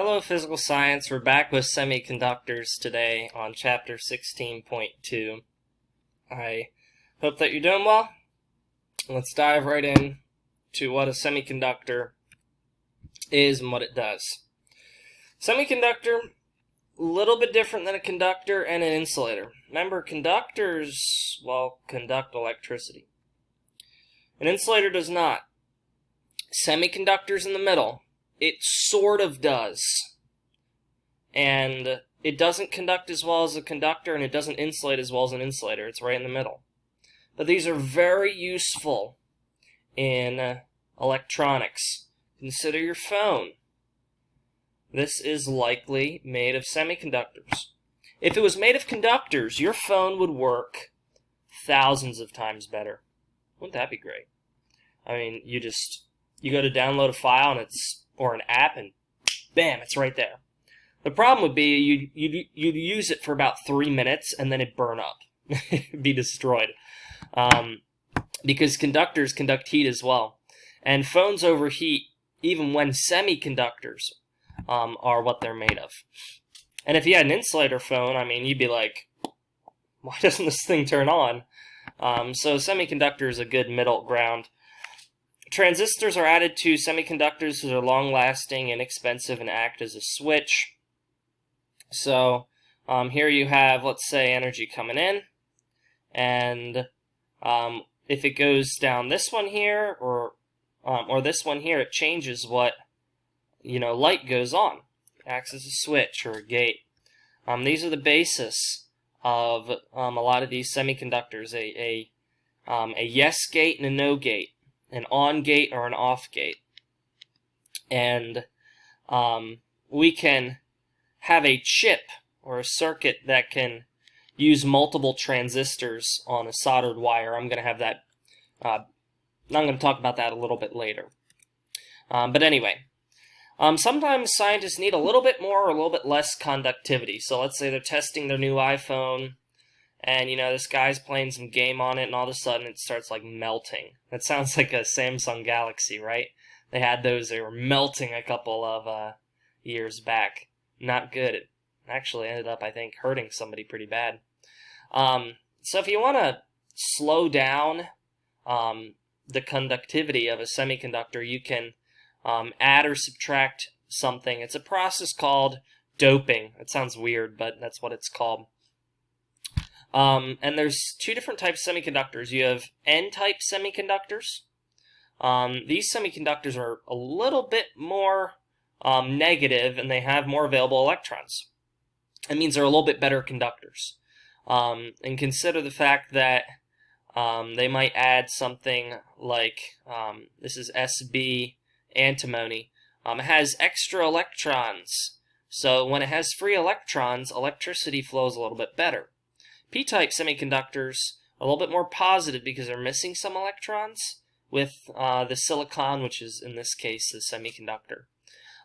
Hello, Physical Science. We're back with semiconductors today on Chapter 16.2. I hope that you're doing well. Let's dive right in to what a semiconductor is and what it does. Semiconductor, a little bit different than a conductor and an insulator. Remember, conductors, conduct electricity. An insulator does not. Semiconductors in the middle. It sort of does. And it doesn't conduct as well as a conductor, and it doesn't insulate as well as an insulator. It's right in the middle. But these are very useful in electronics. Consider your phone. This is likely made of semiconductors. If it was made of conductors, your phone would work thousands of times better. Wouldn't that be great? I mean, you go to download a file and or an app, and bam, it's right there. The problem would be you'd use it for about 3 minutes, and then it'd burn up, be destroyed, because conductors conduct heat as well, and phones overheat even when semiconductors are what they're made of. And if you had an insulator phone, I mean, you'd be like, why doesn't this thing turn on? So semiconductor is a good middle ground. Transistors are added to semiconductors because they're long-lasting, inexpensive, and act as a switch. So here you have, let's say, energy coming in, and if it goes down this one here or this one here, it changes what light goes on. It acts as a switch or a gate. These are the basis of a lot of these semiconductors: a yes gate and a no gate. An on gate or an off gate. And we can have a chip or a circuit that can use multiple transistors on a soldered wire. I'm going to have that. I'm going to talk about that a little bit later. But anyway, sometimes scientists need a little bit more or a little bit less conductivity. So let's say they're testing their new iPhone, and this guy's playing some game on it, and all of a sudden it starts like melting. That sounds like a Samsung Galaxy, right? They had those, they were melting a couple of years back. Not good. It actually ended up, I think, hurting somebody pretty bad. So if you want to slow down the conductivity of a semiconductor, you can add or subtract something. It's a process called doping. It sounds weird, but that's what it's called. And there's two different types of semiconductors. You have N-type semiconductors. These semiconductors are a little bit more negative, and they have more available electrons. That means they're a little bit better conductors. And consider the fact that they might add something like, this is SB antimony. It has extra electrons. So when it has free electrons, electricity flows a little bit better. P-type semiconductors are a little bit more positive because they're missing some electrons with the silicon, which is in this case the semiconductor.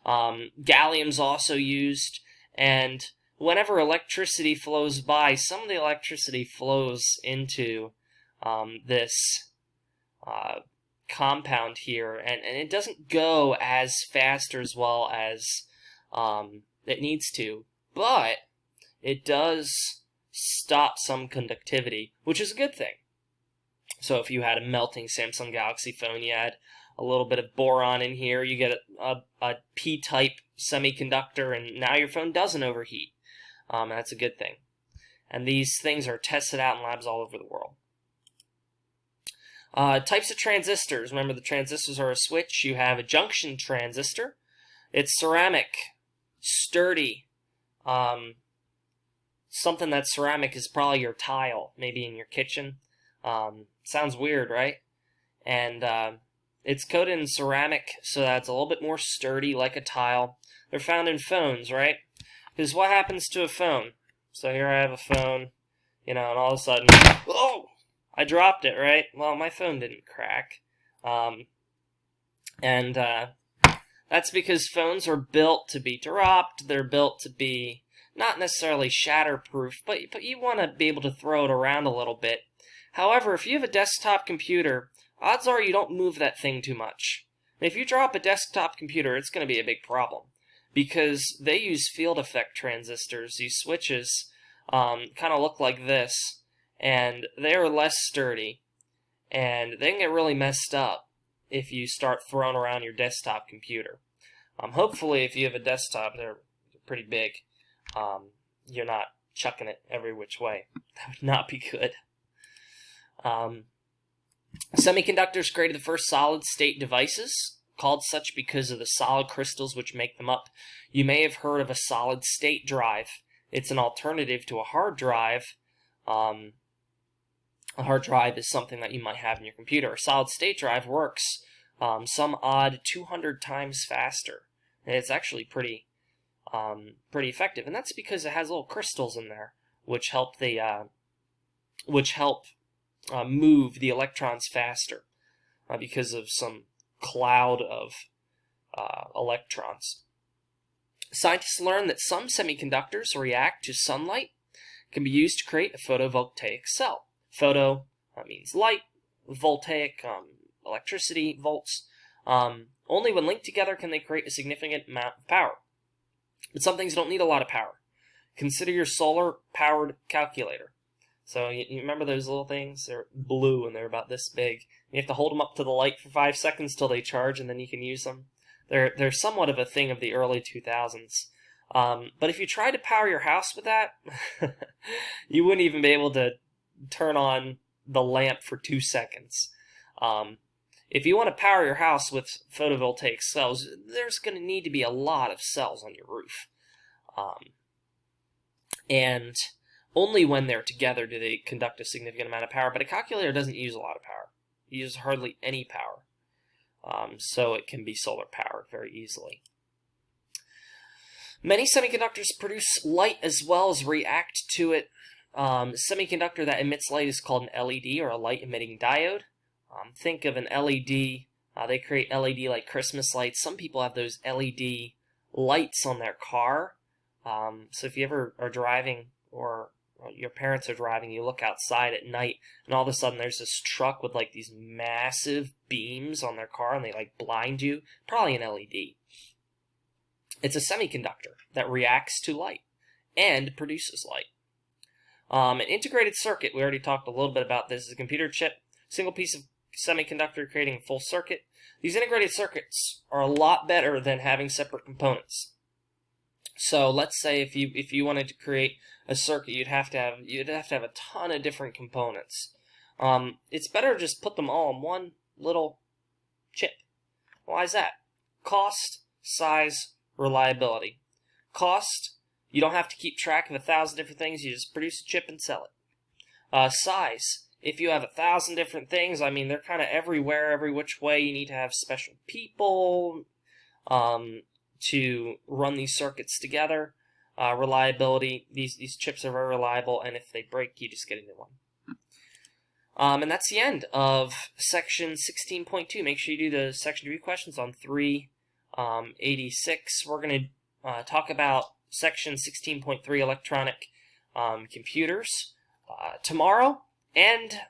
Gallium's also used, and whenever electricity flows by, some of the electricity flows into this compound here, and it doesn't go as fast or as well as it needs to, but it does stop some conductivity, which is a good thing. So if you had a melting Samsung Galaxy phone, you add a little bit of boron in here, you get a P-type semiconductor, and now your phone doesn't overheat. That's a good thing. And these things are tested out in labs all over the world. Types of transistors. Remember, the transistors are a switch. You have a junction transistor. It's ceramic, sturdy. Something that's ceramic is probably your tile, maybe in your kitchen. Sounds weird, right? And it's coated in ceramic, so that it's a little bit more sturdy, like a tile. They're found in phones, right? Because what happens to a phone? So here I have a phone, and all of a sudden, oh, I dropped it, right? Well, my phone didn't crack. That's because phones are built to be dropped. They're built to be not necessarily shatterproof, but you want to be able to throw it around a little bit. However, if you have a desktop computer, odds are you don't move that thing too much. And if you drop a desktop computer, it's going to be a big problem. because they use field effect transistors. These switches kind of look like this, and they are less sturdy, and they can get really messed up if you start throwing around your desktop computer. Hopefully, if you have a desktop, they're pretty big. You're not chucking it every which way. That would not be good. Semiconductors created the first solid-state devices, called such because of the solid crystals which make them up. You may have heard of a solid-state drive. It's an alternative to a hard drive. A hard drive is something that you might have in your computer. A solid-state drive works some odd 200 times faster. And it's actually pretty effective, and that's because it has little crystals in there, which help move the electrons faster because of some cloud of electrons. Scientists learned that some semiconductors react to sunlight, can be used to create a photovoltaic cell. Photo means light, voltaic, electricity, volts. Only when linked together can they create a significant amount of power. But some things don't need a lot of power. Consider your solar-powered calculator. So you remember those little things? They're blue and they're about this big. You have to hold them up to the light for 5 seconds till they charge, and then you can use them. They're somewhat of a thing of the early 2000s. But if you tried to power your house with that, you wouldn't even be able to turn on the lamp for 2 seconds. If you want to power your house with photovoltaic cells, there's going to need to be a lot of cells on your roof. And only when they're together do they conduct a significant amount of power, but a calculator doesn't use a lot of power. It uses hardly any power. So it can be solar powered very easily. Many semiconductors produce light as well as react to it. A semiconductor that emits light is called an LED, or a light emitting diode. Think of an LED. They create LED like Christmas lights. Some people have those LED lights on their car. So if you ever are driving, or your parents are driving, you look outside at night, and all of a sudden there's this truck with like these massive beams on their car, and they like blind you. Probably an LED. It's a semiconductor that reacts to light and produces light. An integrated circuit, we already talked a little bit about this, is a computer chip, single piece of semiconductor creating a full circuit. These integrated circuits are a lot better than having separate components. So let's say if you wanted to create a circuit, you'd have to have a ton of different components. It's better to just put them all in one little chip. Why is that? Cost, size, reliability. Cost, you don't have to keep track of 1,000 different things. You just produce a chip and sell it. Size, if you have 1,000 different things, I mean, they're kind of everywhere, every which way. You need to have special people to run these circuits together. Reliability, these chips are very reliable, and if they break, you just get a new one. And that's the end of section 16.2. Make sure you do the section 3 questions on 386. We're going to talk about section 16.3 electronic computers tomorrow and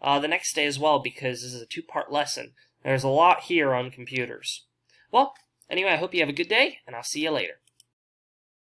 the next day as well, because this is a 2-part lesson. There's a lot here on computers. Well, anyway, I hope you have a good day, and I'll see you later.